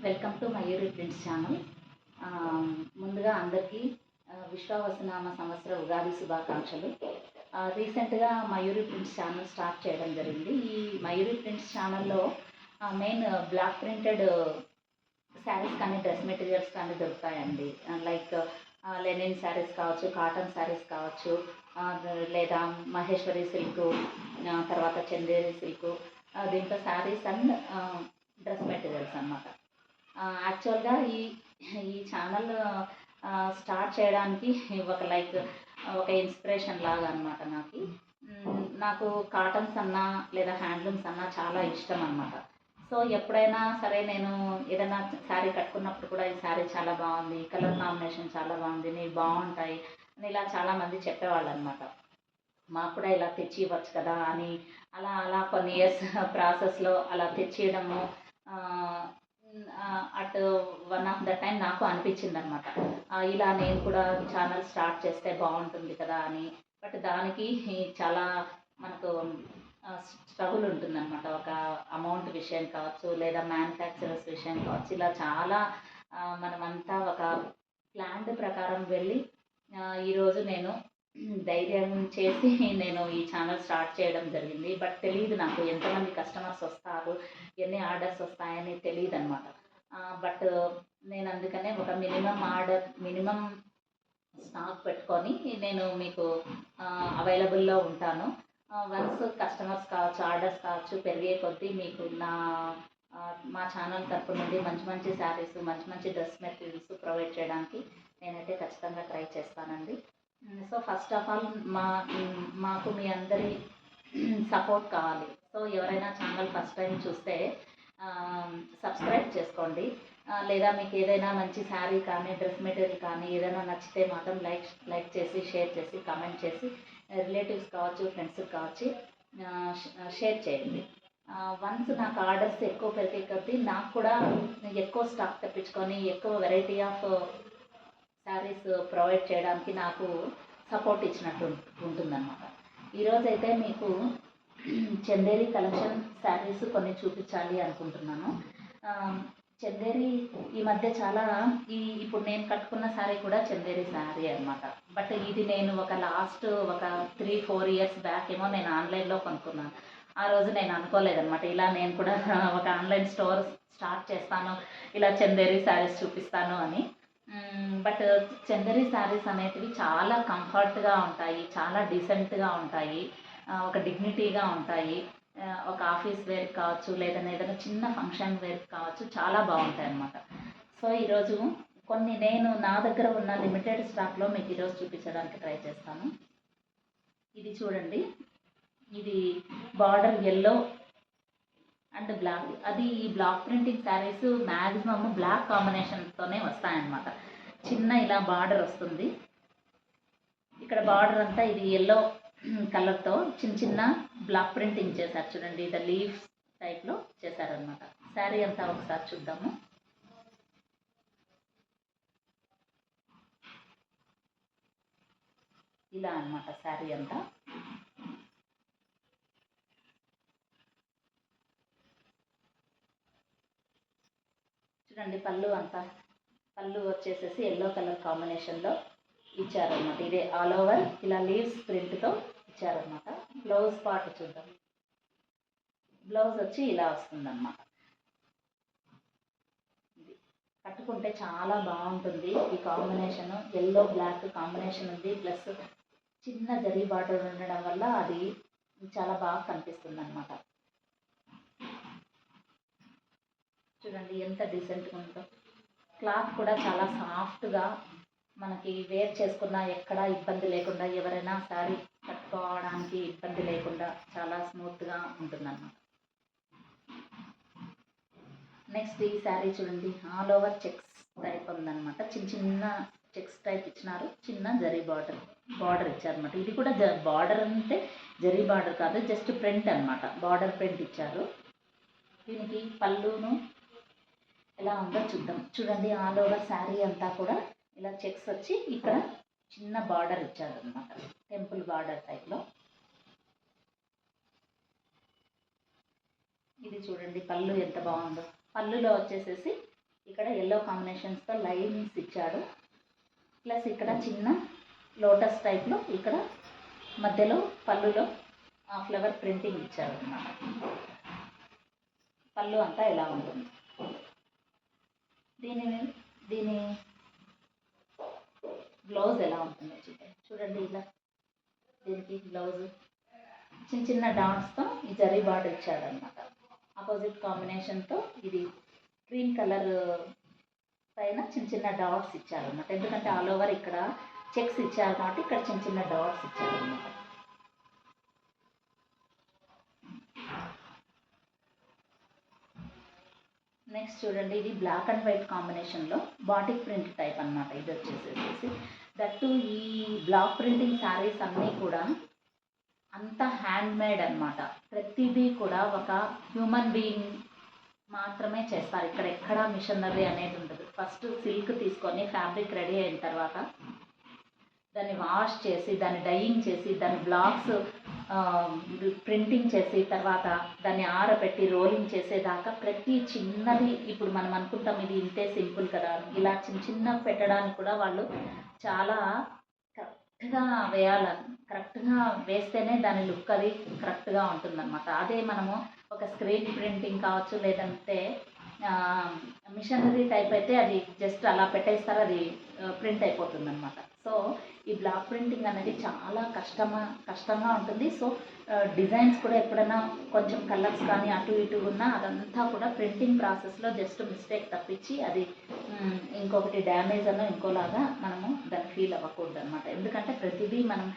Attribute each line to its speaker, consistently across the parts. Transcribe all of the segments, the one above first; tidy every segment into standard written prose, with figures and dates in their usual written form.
Speaker 1: Welcome to Mayuri prints channel. ముందుగా అందరికీ విశ్వావసునామ సంవత్సర ఉగాది శుభాకాంక్షలు. రీసెంట్గా మయూరి ప్రింట్స్ ఛానల్ స్టార్ట్ చేయడం జరిగింది. ఈ మయూరి ప్రింట్స్ ఛానల్లో మెయిన్ బ్లాక్ ప్రింటెడ్ శారీస్ కానీ డ్రెస్ మెటీరియల్స్ కానీ దొరుకుతాయండి. లైక్ లెనిన్ శారీస్ కావచ్చు, కాటన్ శారీస్ కావచ్చు, లేదా మహేశ్వరి సిల్క్, తర్వాత చందేరి సిల్క్, దీంట్లో శారీస్ అండ్ డ్రెస్ మెటీరియల్స్ అన్నమాట. యాక్చువల్గా ఈ ఈ ఛానల్ స్టార్ట్ చేయడానికి ఒక ఇన్స్పిరేషన్ లాగా అనమాట. నాకు కాటన్స్ అన్నా లేదా హ్యాండ్లూమ్స్ అన్నా చాలా ఇష్టం అనమాట. సో ఎప్పుడైనా సరే నేను ఏదైనా శారీ కట్టుకున్నప్పుడు కూడా ఈ శారీ చాలా బాగుంది, కలర్ కాంబినేషన్ చాలా బాగుంది, నీవు బాగుంటాయి అని ఇలా చాలామంది చెప్పేవాళ్ళు అనమాట. మాకు కూడా ఇలా తెచ్చి ఇవ్వచ్చు కదా అని అలా అలా కొన్ని ఇయర్స్ ప్రాసెస్లో అలా తెచ్చియడము at one of the time నాకు అనిపించింది అనమాట, ఇలా నేను కూడా ఛానల్ స్టార్ట్ చేస్తే బాగుంటుంది కదా అని. బట్ దానికి చాలా మనకు స్ట్రగుల్ ఉంటుందన్నమాట. ఒక అమౌంట్ విషయం కావచ్చు, లేదా మ్యానుఫ్యాక్చరర్స్ విషయం కావచ్చు, ఇలా చాలా మనమంతా ఒక ప్లాన్ ప్రకారం వెళ్ళి ఈరోజు నేను ధైర్యం చేసి నేను ఈ ఛానల్ స్టార్ట్ చేయడం జరిగింది. బట్ తెలియదు నాకు ఎంతమంది కస్టమర్స్ వస్తారు, ఎన్ని ఆర్డర్స్ వస్తాయని తెలియదు అనమాట. బట్ నేను అందుకనే ఒక మినిమం స్టాక్ పెట్టుకొని నేను మీకు అవైలబుల్లో ఉంటాను. వన్స్ కస్టమర్స్ కావచ్చు, ఆర్డర్స్ కావచ్చు పెరిగే కొద్దీ మీకు మా ఛానల్ తరపు నుండి మంచి మంచి శారీస్, మంచి మంచి డ్రెస్ మెటీరియల్స్ ప్రొవైడ్ చేయడానికి నేనైతే ఖచ్చితంగా ట్రై చేస్తానండి. సో ఫస్ట్ ఆఫ్ ఆల్ మాకు మీ అందరి సపోర్ట్ కావాలి. సో ఎవరైనా ఛానల్ ఫస్ట్ టైం చూస్తే సబ్స్క్రైబ్ చేసుకోండి. లేదా మీకు ఏదైనా మంచి శారీ కానీ డ్రెస్ మెటీరియల్ కానీ ఏదైనా నచ్చితే మాత్రం లైక్ చేసి, షేర్ చేసి, కామెంట్ చేసి, రిలేటివ్స్ కావచ్చు, ఫ్రెండ్స్కి కావచ్చు షేర్ చేయండి. వన్స్ నాకు ఆర్డర్స్ ఎక్కువ పెరిగే కొద్దీ నాకు కూడా ఎక్కువ స్టాక్ తెప్పించుకొని ఎక్కువ వెరైటీ ఆఫ్ శారీస్ ప్రొవైడ్ చేయడానికి నాకు సపోర్ట్ ఇచ్చినట్టు ఉంటుందన్నమాట. ఈరోజైతే మీకు చందేరి కలెక్షన్ శారీస్ కొన్ని చూపించాలి అనుకుంటున్నాను. చందేరి ఈ మధ్య చాలా ఇప్పుడు నేను కట్టుకున్న శారీ కూడా చందేరి శారీ అనమాట. బట్ ఇది నేను లాస్ట్ 3-4 ఇయర్స్ బ్యాక్ ఏమో నేను ఆన్లైన్లో కొనుక్కున్నాను. ఆ రోజు నేను అనుకోలేదన్నమాట ఇలా నేను కూడా ఒక ఆన్లైన్ స్టోర్ స్టార్ట్ చేస్తాను, ఇలా చందేరి శారీస్ చూపిస్తాను అని. బట్ చందేరి శారీస్ అనేటివి చాలా కంఫర్ట్గా ఉంటాయి, చాలా డీసెంట్గా ఉంటాయి, ఒక డిగ్నిటీగా ఉంటాయి. ఒక ఆఫీస్ వేర్ కావచ్చు, లేదా ఏదైనా చిన్న ఫంక్షన్ వేర్ కావచ్చు, చాలా బాగుంటాయి అన్నమాట. సో ఈరోజు కొన్ని నేను నా దగ్గర ఉన్న లిమిటెడ్ స్టాక్లో మీకు ఈరోజు చూపించడానికి ట్రై చేస్తాను. ఇది చూడండి, ఇది బార్డర్ ఎల్లో అండ్ బ్లాక్. ఈ block printing saris maximum black కాంబినేషన్తోనే వస్తాయన్నమాట. చిన్న ఇలా బార్డర్ వస్తుంది, ఇక్కడ బార్డర్ అంతా ఇది ఎల్లో కలర్తో చిన్న బ్లాక్ ప్రింటింగ్ చేశారు చూడండి. ఇది లీవ్స్ టైప్లో చేశారనమాట. శారీ అంతా ఒకసారి చూద్దాము. ఇలా అన్నమాట శారీ అంతా. చూడండి, పళ్ళు వచ్చేసేసి ఎల్లో కలర్ కాంబినేషన్లో ఇచ్చారనమాట. ఇదే ఆల్ ఓవర్ ఇలా లీవ్స్ ప్రింట్తో ఇచ్చారనమాట. బ్లౌజ్ పార్ట్ చూద్దాం. బ్లౌజ్ వచ్చి ఇలా వస్తుందన్నమాట. ఇది కట్టుకుంటే చాలా బాగుంటుంది. ఈ కాంబినేషన్ ఎల్లో బ్లాక్ కాంబినేషన్ ఉంది, ప్లస్ చిన్న జరీ బార్డర్ ఉండడం వల్ల అది చాలా బాగా కనిపిస్తుంది అనమాట. చూడండి ఎంత డీసెంట్గా ఉందో. క్లాత్ కూడా చాలా సాఫ్ట్గా, మనకి వేర్ చేసుకున్నా ఎక్కడా ఇబ్బంది లేకుండా, ఎవరైనా శారీ కట్టుకోవడానికి ఇబ్బంది లేకుండా చాలా స్మూత్గా ఉంటుందన్నమాట. నెక్స్ట్ ఈ శారీ చూడండి, ఆల్ ఓవర్ చెక్స్ టైప్ ఉందన్నమాట. చిన్న చెక్స్ టైప్ ఇచ్చినారు, చిన్న జరీ బార్డర్ ఇచ్చారనమాట. ఇది కూడా బార్డర్ అంటే జరీ బార్డర్ కాదు, జస్ట్ ప్రింట్ అనమాట, బార్డర్ ప్రింట్ ఇచ్చారు. దీనికి పళ్ళును ఎలా ఉందో చూద్దాం. చూడండి, ఆల్ ఓవర్ శారీ అంతా కూడా ఇలా చెక్స్ వచ్చి ఇక్కడ చిన్న బార్డర్ ఇచ్చారనమాట, టెంపుల్ బార్డర్ టైప్లో. ఇది చూడండి పళ్ళు ఎంత బాగుందో. పళ్ళులో వచ్చేసేసి ఇక్కడ ఎల్లో కాంబినేషన్స్తో లైన్స్ ఇచ్చాడు. ప్లస్ ఇక్కడ చిన్న లోటస్ టైప్లో ఇక్కడ మధ్యలో పళ్ళులో ఫ్లవర్ ప్రింటింగ్ ఇచ్చాడు అన్నమాట. పళ్ళు అంతా ఇలా ఉంటుంది. దీని బ్లౌజ్ ఎలా ఉంటుందో చూడండి. ఇలా దీనికి బ్లౌజ్ చిన్న చిన్న డాట్స్తో ఈ జరీ బార్డర్ ఇచ్చాడనమాట. ఆపోజిట్ కాంబినేషన్తో ఇది గ్రీన్ కలర్ పైన చిన్న చిన్న డాట్స్ ఇచ్చారనమాట. ఎందుకంటే ఆల్ ఓవర్ ఇక్కడ చెక్స్ ఇచ్చారు కాబట్టి ఇక్కడ చిన్న చిన్న డాట్స్ ఇచ్చారనమాట. నెక్స్ట్ చూడండి, ఇది బ్లాక్ అండ్ వైట్ కాంబినేషన్లో బాటిక్ ప్రింట్ టైప్ అనమాట. ఇది వచ్చేసేసి దట్టు ఈ బ్లాక్ ప్రింటింగ్ శారీస్ అన్నీ కూడా అంతా హ్యాండ్ మేడ్ అనమాట. ప్రతిదీ కూడా ఒక హ్యూమన్ బీయింగ్ మాత్రమే చేస్తారు. ఇక్కడ ఎక్కడా మిషనరీ అనేది ఉండదు. ఫస్ట్ సిల్క్ తీసుకొని ఫ్యాబ్రిక్ రెడీ అయిన తర్వాత దాన్ని వాష్ చేసి దాన్ని డైయింగ్ చేసి దాన్ని బ్లాక్స్ ప్రింటింగ్ చేసి తర్వాత దాన్ని ఆరబెట్టి రోలింగ్ చేసేదాకా ప్రతి చిన్నది ఇప్పుడు మనం అనుకుంటాం ఇది ఇంతే సింపుల్ కదా, ఇలా చిన్న చిన్న పెట్టడానికి కూడా వాళ్ళు చాలా కరెక్ట్గా కరెక్ట్గా వేస్తేనే దాని లుక్ అది కరెక్ట్గా ఉంటుందన్నమాట. అదే మనము ఒక స్క్రీన్ ప్రింటింగ్ కావచ్చు, లేదంటే మిషనరీ టైప్ అయితే అది జస్ట్ అలా పెట్టేస్తారు, అది ప్రింట్ అయిపోతుంది అనమాట. సో ఈ బ్లాక్ ప్రింటింగ్ అనేది చాలా కష్టంగా ఉంటుంది. సో డిజైన్స్ కూడా ఎప్పుడైనా కొంచెం కలర్స్ కానీ అటు ఇటు ఉన్నా అదంతా కూడా ప్రింటింగ్ ప్రాసెస్లో జస్ట్ మిస్టేక్ తప్పించి అది ఇంకొకటి డ్యామేజ్ అన్న ఇంకోలాగా మనము దాన్ని ఫీల్ అవ్వకూడదు అనమాట. ఎందుకంటే ప్రతిదీ మనం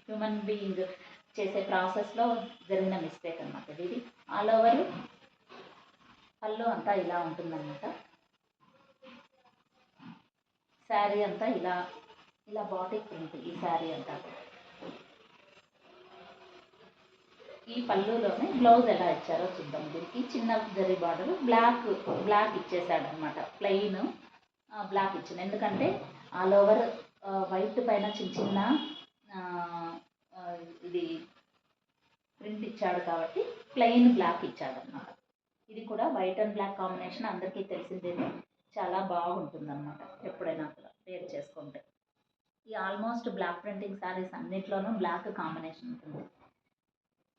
Speaker 1: హ్యూమన్ బీయింగ్ చేసే ప్రాసెస్లో జరిగిన మిస్టేక్ అనమాట. ఇది ఆల్ ఓవర్ పళ్ళు అంతా ఇలా ఉంటుందన్నమాట. శారీ అంతా ఇలా బాటిక్ ప్రింట్ ఈ శారీ అంతా. ఈ పళ్ళులోనే బ్లౌజ్ ఎలా ఇచ్చారో చూద్దాం. దీనికి చిన్న జరీ బార్డర్ బ్లాక్ ఇచ్చేసాడు అనమాట. ప్లెయిన్ బ్లాక్ ఇచ్చింది. ఎందుకంటే ఆల్ ఓవర్ వైట్ పైన చిన్న చిన్న ఇది ప్రింట్ ఇచ్చాడు కాబట్టి ప్లెయిన్ బ్లాక్ ఇచ్చాడు అనమాట. ఇది కూడా వైట్ అండ్ బ్లాక్ కాంబినేషన్ అందరికీ తెలిసిందేది, చాలా బాగుంటుంది అనమాట ఎప్పుడైనా కూడా వేర్ చేసుకుంటే. ఈ ఆల్మోస్ట్ బ్లాక్ ప్రింటింగ్ శారీస్ అన్నిట్లోనూ బ్లాక్ కాంబినేషన్ ఉంటుంది.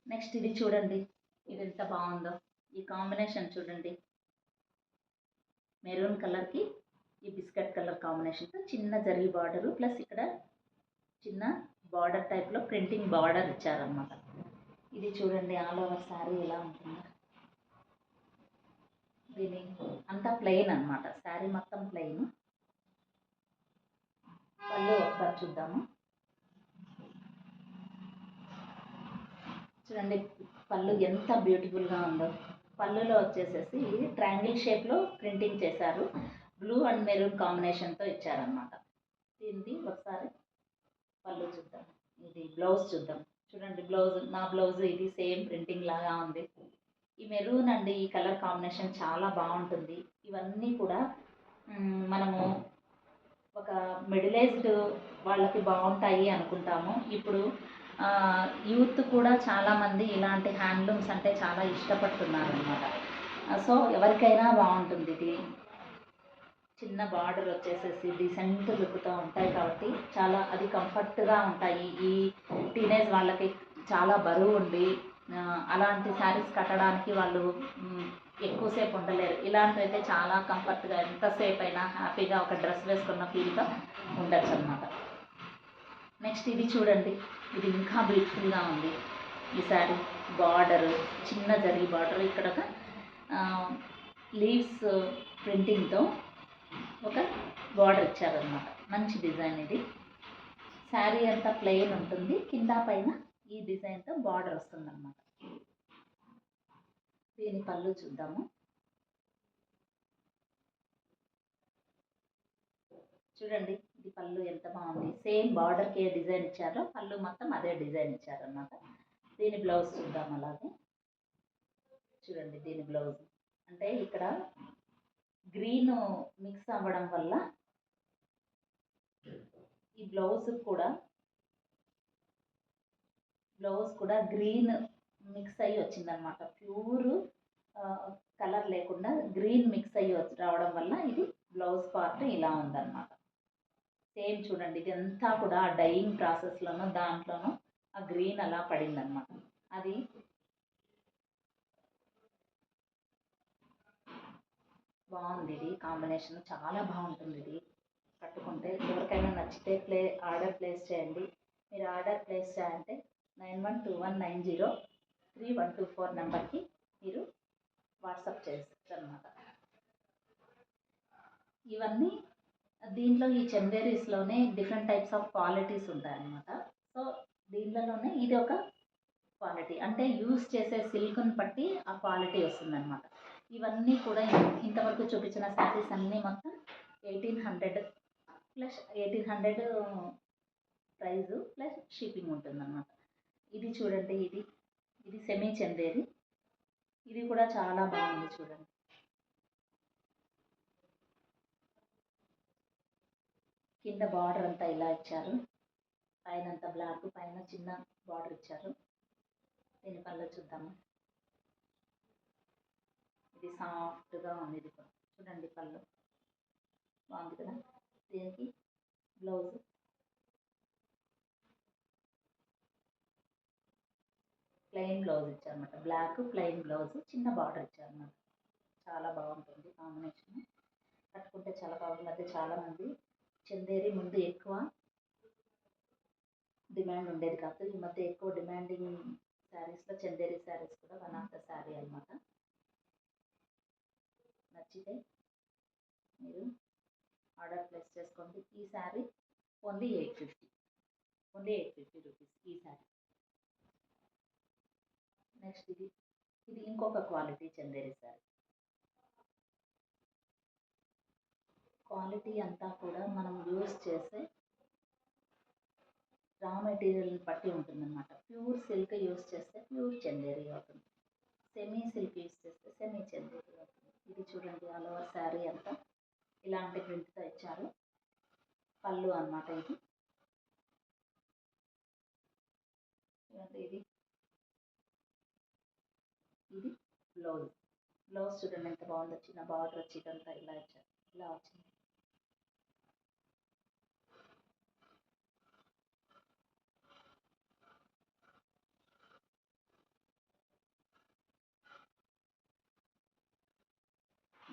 Speaker 1: నెక్స్ట్ ఇది చూడండి, ఇది ఎంత బాగుందో. ఈ కాంబినేషన్ చూడండి, మెరూన్ కలర్కి ఈ బిస్కెట్ కలర్ కాంబినేషన్తో చిన్న జరీ బార్డరు ప్లస్ ఇక్కడ చిన్న బార్డర్ టైప్లో ప్రింటింగ్ బార్డర్ ఇచ్చారనమాట. ఇది చూడండి ఆల్ ఓవర్ శారీ ఎలా ఉంటుందో. దీని అంతా ప్లెయిన్ అనమాట, శారీ మొత్తం ప్లెయిన్. పళ్ళు ఒకసారి చూద్దాము. చూడండి పళ్ళు ఎంత బ్యూటిఫుల్గా ఉందో. పళ్ళులో వచ్చేసేసి ట్రయాంగిల్ షేప్లో ప్రింటింగ్ చేశారు, బ్లూ అండ్ మెరూన్ కాంబినేషన్తో ఇచ్చారనమాట. దీన్ని ఒకసారి పళ్ళు చూద్దాం. ఇది బ్లౌజ్ చూద్దాం. చూడండి బ్లౌజ్, నా బ్లౌజ్ ఇది సేమ్ ప్రింటింగ్ లాగా ఉంది. ఈ మెరూన్ అండి ఈ కలర్ కాంబినేషన్ చాలా బాగుంటుంది. ఇవన్నీ కూడా మనము ఒక మిడిల్ ఏజ్డ్ వాళ్ళకి బాగుంటాయి అనుకుంటాము. ఇప్పుడు యూత్ కూడా చాలామంది ఇలాంటి హ్యాండ్లూమ్స్ అంటే చాలా ఇష్టపడుతున్నారు అనమాట. సో ఎవరికైనా బాగుంటుంది. ఇది చిన్న బార్డర్ వచ్చేసేసి డీసెంట్ లుక్తో ఉంటాయి కాబట్టి చాలా అది కంఫర్ట్గా ఉంటాయి. ఈ టీనేజ్ వాళ్ళకి చాలా బరువు ఉండి అలాంటి శారీస్ కట్టడానికి వాళ్ళు ఎక్కువసేపు ఉండలేరు. ఇలాంటివి అయితే చాలా కంఫర్ట్గా ఎంతసేపు అయినా హ్యాపీగా ఒక డ్రెస్ వేసుకున్న ఫీల్తో ఉండొచ్చు అన్నమాట. నెక్స్ట్ ఇది చూడండి, ఇది ఇంకా బ్యూటిఫుల్గా ఉంది. ఈ శారీ బార్డర్ చిన్న జరీ బార్డర్, ఇక్కడ ఒక లీవ్స్ ప్రింటింగ్తో ఒక బార్డర్ ఇచ్చారనమాట. మంచి డిజైన్ ఇది. శారీ అంతా ప్లెయిన్ ఉంటుంది, కింద పైన ఈ డిజైన్తో బార్డర్ వస్తుందన్నమాట. దీని పళ్ళు చూద్దాము. చూడండి ఇది పళ్ళు ఎంత బాగుంది. సేమ్ బార్డర్కి ఏ డిజైన్ ఇచ్చారో పళ్ళు మొత్తం అదే డిజైన్ ఇచ్చారనమాట. దీని బ్లౌజ్ చూద్దాం. అలాగే చూడండి దీని బ్లౌజ్ అంటే ఇక్కడ గ్రీన్ మిక్స్ అవ్వడం వల్ల ఈ బ్లౌజ్ కూడా గ్రీన్ మిక్స్ అయ్యి వచ్చిందనమాట. ప్యూర్ కలర్ లేకుండా గ్రీన్ మిక్స్ అయ్యి రావడం వల్ల ఇది బ్లౌజ్ పార్ట్ ఇలా ఉందన్నమాట. సేమ్ చూడండి, ఇదంతా కూడా ఆ డైయింగ్ ప్రాసెస్లోనూ దాంట్లోనూ ఆ గ్రీన్ అలా పడిందనమాట. అది బాగుంది, ఇది కాంబినేషన్ చాలా బాగుంటుంది. ఇది కట్టుకుంటే ఎవరికైనా నచ్చితే ఆర్డర్ ప్లేస్ చేయండి. మీరు ఆర్డర్ ప్లేస్ చేయాలంటే 9121903124 నెంబర్కి మీరు వాట్సాప్ చేస్తారు అన్నమాట. ఇవన్నీ దీంట్లో ఈ చందేరీస్లోనే డిఫరెంట్ టైప్స్ ఆఫ్ క్వాలిటీస్ ఉంటాయన్నమాట. సో దీంట్లోనే ఇది ఒక క్వాలిటీ, అంటే యూస్ చేసే సిల్క్ని బట్టి ఆ క్వాలిటీ వస్తుందన్నమాట. ఇవన్నీ కూడా ఇంతవరకు చూపించిన శారీస్ అన్నీ మొత్తం 1800 ప్లస్ 1800 ప్రైజు ప్లస్ షిప్పింగ్ ఉంటుందన్నమాట. ఇది చూడండి, ఇది సెమీ చందేరి, ఇది కూడా చాలా బాగుంది చూడండి. కింద బార్డర్ అంతా ఇలా ఇచ్చారు, పైన అంతా బ్లాక్, పైన చిన్న బార్డర్ ఇచ్చారు. దీని పళ్ళు చూద్దాము. ఇది సాఫ్ట్గా ఉంది, ఇది కూడా చూడండి పళ్ళు బాగుంది కదా. దీనికి బ్లౌజ్ ప్లెయిన్ బ్లౌజ్ ఇచ్చారన్నమాట, బ్లాక్ ప్లెయిన్ బ్లౌజ్, చిన్న బార్డర్ ఇచ్చారన్నమాట. చాలా బాగుంటుంది కాంబినేషన్, కట్టుకుంటే చాలా బాగుంది. మధ్య చాలామంది చందేరి ముందు ఎక్కువ డిమాండ్ ఉండేది కాదు, ఈ మధ్య ఎక్కువ డిమాండింగ్ శారీస్లో చందేరి శారీస్ కూడా వన్ ఆఫ్ ద శారీ అనమాట. నచ్చితే మీరు ఆర్డర్ ప్లేస్ చేసుకోండి. ఈ శారీ ఓన్లీ 850 రూపీస్ ఈ శారీ. నెక్స్ట్ ఇది ఇంకొక క్వాలిటీ చందేరి శారీ. క్వాలిటీ అంతా కూడా మనం యూస్ చేసే రా మెటీరియల్ని బట్టి ఉంటుందన్నమాట. ప్యూర్ సిల్క్ యూస్ చేస్తే ప్యూర్ చందేరి అవుతుంది, సెమీ సిల్క్ యూస్ చేస్తే సెమీ చందేరి అవుతుంది. ఇది చూడండి, ఆల్ ఓవర్ శారీ అంతా ఇలాంటి ప్రింట్తో ఇచ్చారు. పళ్ళు అన్నమాట ఇది. ఇది బ్లౌజ్ చూడండి ఎంత బాగుందో, చిన్న బార్డర్ వచ్చి ఇదంతా ఇలా ఇచ్చారు, ఇలా వచ్చింది.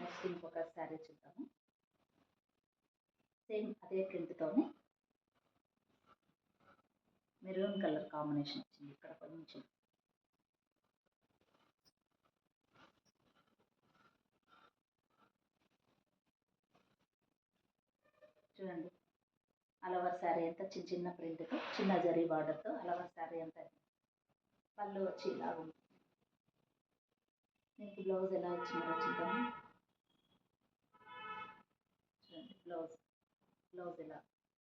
Speaker 1: నెక్స్ట్ ఇంకొక శారీ చూద్దాము. సేమ్ అదే ప్రింట్తోనే మెరూన్ కలర్ కాంబినేషన్ వచ్చింది ఇక్కడ కొంచెం. చూడండి అలవర్ శారీ అంతా చిన్న ప్రింట్తో, చిన్న జరీ బార్డర్తో అలవర్ శారీ అంతా. పళ్ళు వచ్చి ఇలా ఉంటుంది. దీనికి బ్లౌజ్ ఎలా ఇచ్చినారో చూద్దాము. చూడండి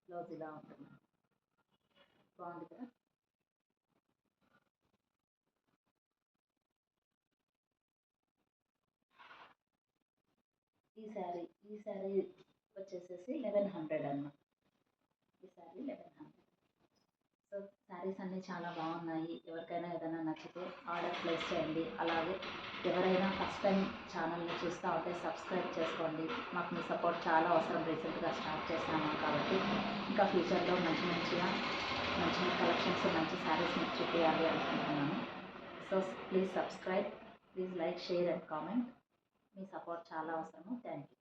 Speaker 1: బ్లౌజ్ ఇలా ఉంటుంది, బాగుంది కదా. ఈ శారీ వచ్చేసేసి 1100 అన్నమాట. ఈ శారీ 1100. సో శారీస్ అన్నీ చాలా బాగున్నాయి. ఎవరికైనా ఏదైనా నచ్చితే ఆర్డర్ ప్లేస్ చేయండి. అలాగే ఎవరైనా ఫస్ట్ టైం ఛానల్ని చూస్తూ ఉంటే సబ్స్క్రైబ్ చేసుకోండి. మాకు మీ సపోర్ట్ చాలా అవసరం. రీసెంట్గా స్టార్ట్ చేసినాము కాబట్టి ఇంకా ఫ్యూచర్లో మంచి కలెక్షన్స్, మంచి శారీస్ మీకు చూపించాలి అనుకుంటున్నాను. So please subscribe, please like, share and comment. Me support చాలా అవసరము. Thank you.